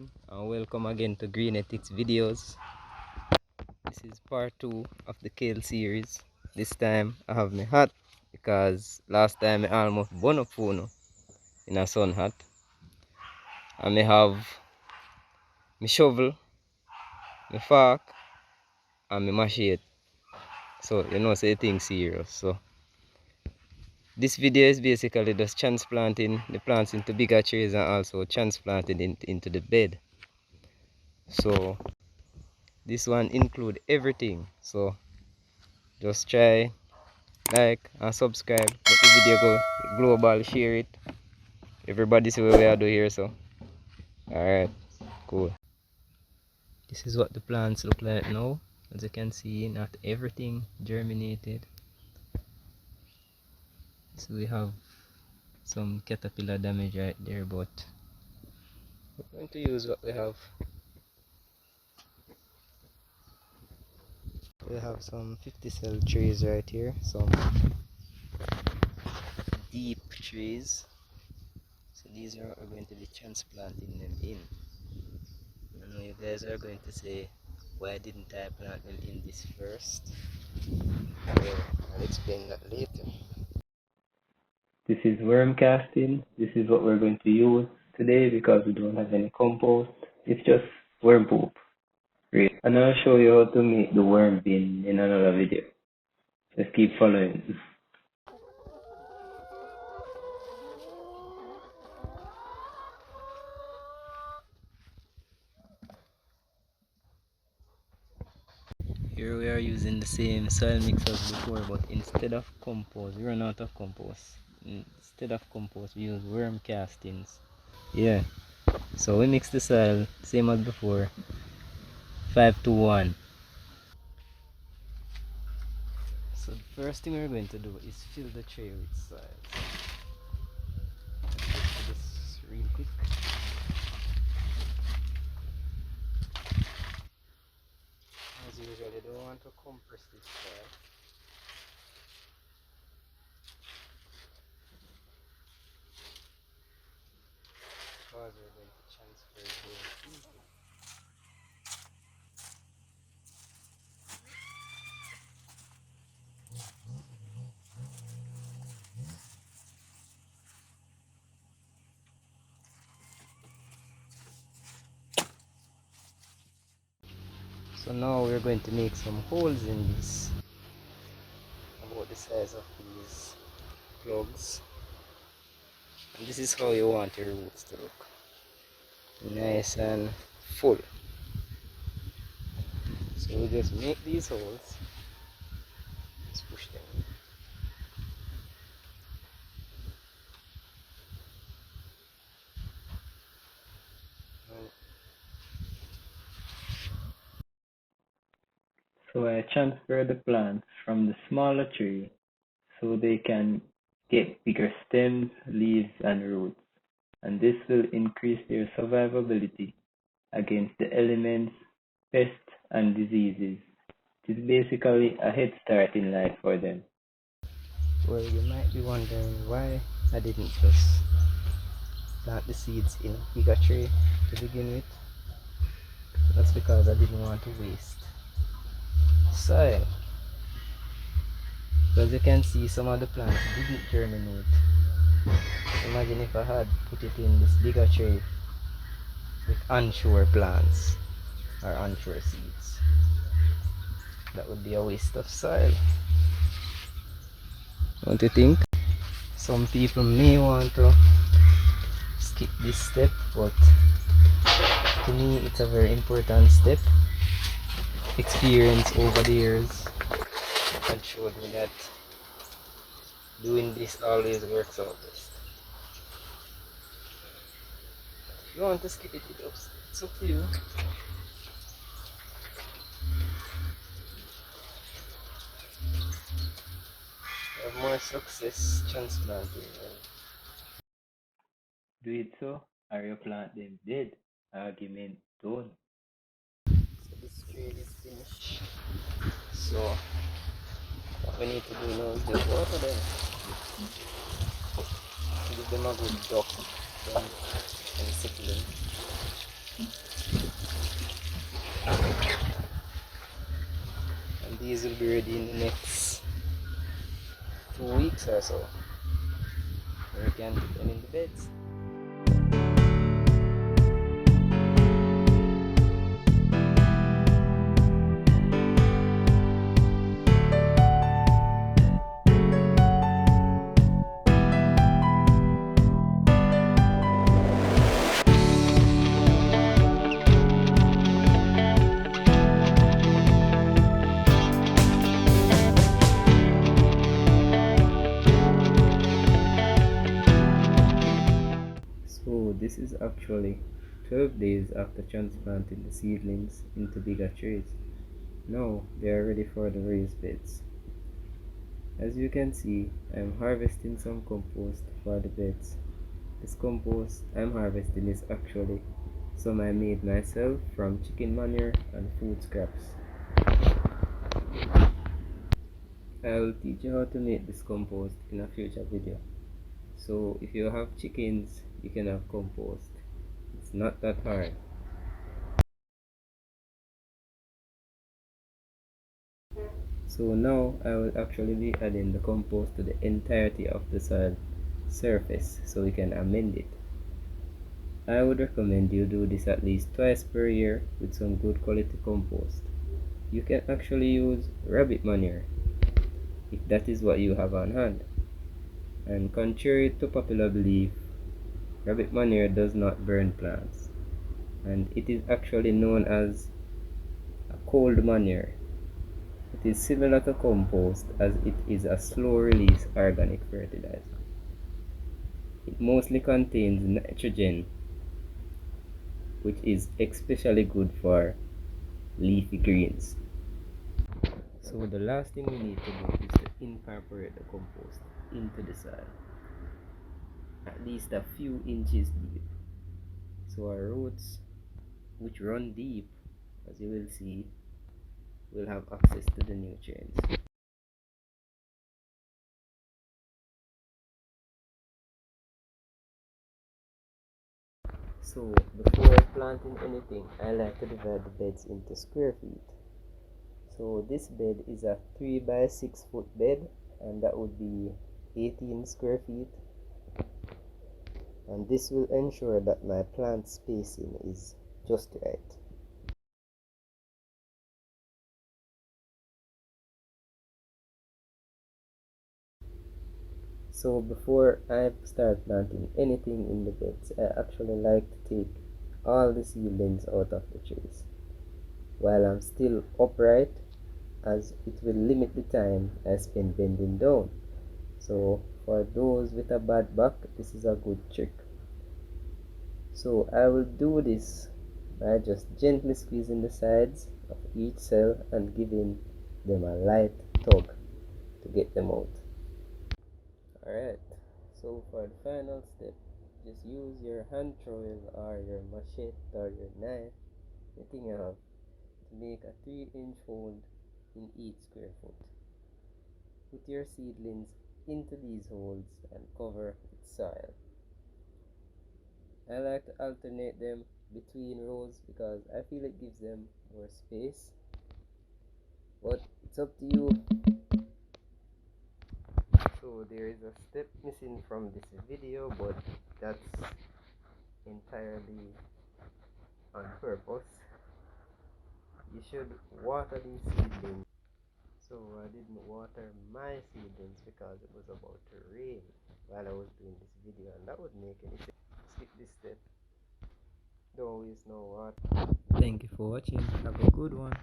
everyone, and welcome again to Green Ethics videos. This is part 2 of the Kale series. This time I have my hat because last time I almost burn up phone in a sun hat. And I have my shovel, my fork, and my machete. So you know say things serious. So this video is basically just transplanting the plants into bigger trees and also transplanting it into the bed. So this one include everything. So just try, like and subscribe, let the video go global, share it, everybody see what we are doing here. So alright, cool. This is what the plants look like now. As you can see, not everything germinated, so we have some caterpillar damage right there, but we're going to use what we have. We have some 50 cell trees right here, some deep trees. So these are what we're going to be transplanting them in. I know you guys are going to say, why didn't I plant them in this first? Well, I'll explain that later. This is worm casting. This is what we're going to use today because we don't have any compost. It's just worm poop. Great. And I'll show you how to make the worm bin in another video. Just keep following. Here we are using the same soil mix as before, but instead of compost, we run out of compost. Instead of compost, we use worm castings. Yeah, so we mix the soil same as before, 5-to-1. So the first thing we're going to do is fill the tray with soil. Let's do this real quick. As usual, you don't want to compress this soil. Because we're going to transfer the heat. So now we're going to make some holes in this, about the size of these plugs. And this is how you want your roots to look. Nice and full. So we just make these holes. Let's push them in. So I transfer the plants from the smaller tree so they can get bigger stems, leaves and roots, and this will increase their survivability against the elements, pests and diseases. It is basically a head start in life for them. Well, you might be wondering why I didn't just plant the seeds in a bigger tray to begin with. That's because I didn't want to waste soil. As you can see, some of the plants didn't germinate. Imagine if I had put it in this bigger tray with unsure plants or unsure seeds. That would be a waste of soil. Don't you think? Some people may want to skip this step, but to me it's a very important step. Experience over the years had showed me that doing this always works out best. If you want to skip it, it's up to you. Have more success transplanting. Do it so, or you plant them dead. Argument done. So this trade is finished. So what we need to do now is just water them. Give them a good duck, then and settle them. be ready in the next 2 weeks or so. We can put them in the beds. So this is actually 12 days after transplanting the seedlings into bigger trays. Now they are ready for the raised beds. As you can see, I'm harvesting some compost for the beds. This compost I'm harvesting is actually some I made myself from chicken manure and food scraps. I will teach you how to make this compost in a future video. So if you have chickens, you can have compost. It's not that hard. So now I will actually be adding the compost to the entirety of the soil surface so we can amend it. I would recommend you do this at least twice per year with some good quality compost. You can actually use rabbit manure if that is what you have on hand. And contrary to popular belief, rabbit manure does not burn plants, and it is actually known as a cold manure. It is similar to compost as it is a slow release organic fertilizer. It mostly contains nitrogen, which is especially good for leafy greens. So the last thing we need to do is to incorporate the compost into the soil, at least a few inches deep. So our roots, which run deep, as you will see, will have access to the nutrients. So before planting anything, I like to divide the beds into square feet. So this bed is a 3 by 6 foot bed, and that would be 18 square feet. And this will ensure that my plant spacing is just right. So before I start planting anything in the beds, I actually like to take all the seedlings out of the trees while I'm still upright, as it will limit the time I spend bending down. So for those with a bad back, this is a good trick. So I will do this by just gently squeezing the sides of each cell and giving them a light tug to get them out. Alright, so for the final step, just use your hand trowel or your machete or your knife, anything you have, to make a 3-inch hole in each square foot. Put your seedlings into these holes and cover with soil. I like to alternate them between rows because I feel it gives them more space, but it's up to you. So there is a step missing from this video, but that's entirely on purpose. You should water these seedlings. So I didn't water my seedlings because it was about to rain while I was doing this video, and that would make any sense. Skip this step. Don't waste no water. Thank you for watching. Have a good one.